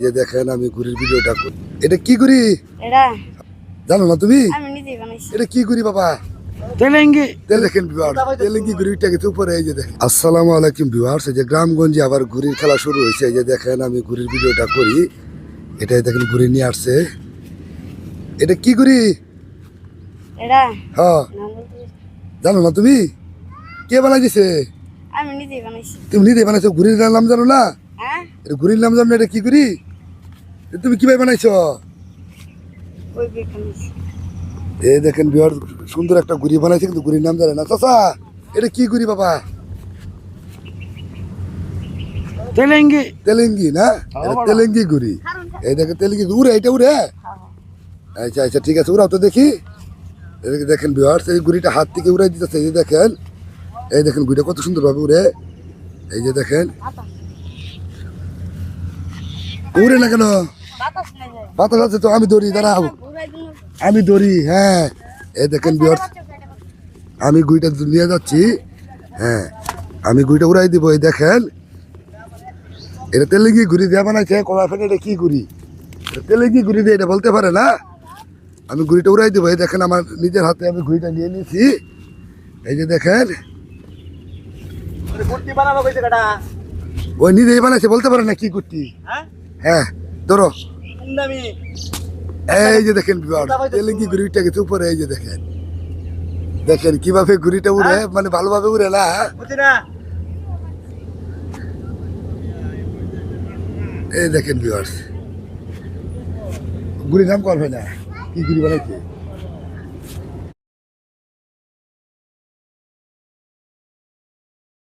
যে দেখেন আমি ঘুরির ভিডিওটা এটা কি ঘুরি এটা জানো না তুমি? আমি নিজেই বানাইছি। এটা কি ঘুরি বাবা? তেলেঙ্গি দেখেন তেলেঙ্গি ঘুরিটা কিন্তু উপরে এই যে দেখেন। আসসালামু আলাইকুম ভিউয়ার্স, এই যে গ্রামগঞ্জে আবার ঘুরির খেলা শুরু হয়েছে। এই যে দেখেন আমি ঘুরির ভিডিওটা করি, এটাই দেখেন ঘুরি নিয়ে আসছে। এটা কি ঘুরি? এটা হ্যাঁ নাম বলতে জানো না তুমি? কে বানাই দিছে? আমি নিজেই বানাইছি। তুমি নিজে বানাইছো? ঘুরির নাম জানো না? হ্যাঁ, এটা ঘুরির নাম জানো না? এটা কি ঘুরি? এটা তুমি কিভাবে বানাইছো? ওই বই বানাইছি। এই দেখেন বিহার সুন্দর একটা ঘুড়ি বানাইছে, কিন্তু ঘুড়ির নাম জানে না। চাচা এটা কি ঘুড়ি বাবা? তেলেঙ্গি তেলেঙ্গি না? এটা তেলেঙ্গি ঘুড়ি। এই দেখেন তেলেঙ্গি উড়ে, এটা উড়ে। আচ্ছা আচ্ছা ঠিক আছে, উড়াও তো দেখি। এদিকে দেখেন বিহার এই ঘুড়িটা হাত থেকে উড়াই দিতেছে। এই যে দেখেন, এই দেখেন ঘুড়িটা কত সুন্দর ভাবে উড়ে। এই যে দেখেন উড়ে না কেন? বাতাস নাই যায়। বাতাস আছে তো, আমি দৌড়ি, দাঁড়াও ঘুরাই দিন। আমি দৌড়ি। হ্যাঁ এই দেখেন বিহার আমি গুইটা নিয়ে যাচ্ছি। হ্যাঁ আমি গুইটা উড়াই দিব। এই দেখেন এটা তেলেঙ্গি ঘুরি দিয়ে বানাইছে। কলা ফেলে এটা কি ঘুরি? তেলেঙ্গি ঘুরি দিয়ে এটা বলতে পারে না। আমি ঘুড়িটা উড়াই দিব। এই দেখেন আমার নিজের হাতে আমি ঘুড়িটা নিয়ে নিয়েছি। এই যে দেখেন ওই নিজেই বানাইছে, বলতে পারে না কি করতি। হ্যাঁ ধরো, এই যে দেখেন তেলেঙ্গি ঘুড়িটা গেছে উপরে। এই যে দেখেন, দেখেন কিভাবে ঘুড়িটা উড়ে, মানে ভালোভাবে উড়ে না। এই দেখেন ভিউয়ার্স ঘুড়ির নাম করবে না, কি ঘুড়ি বানাইছে।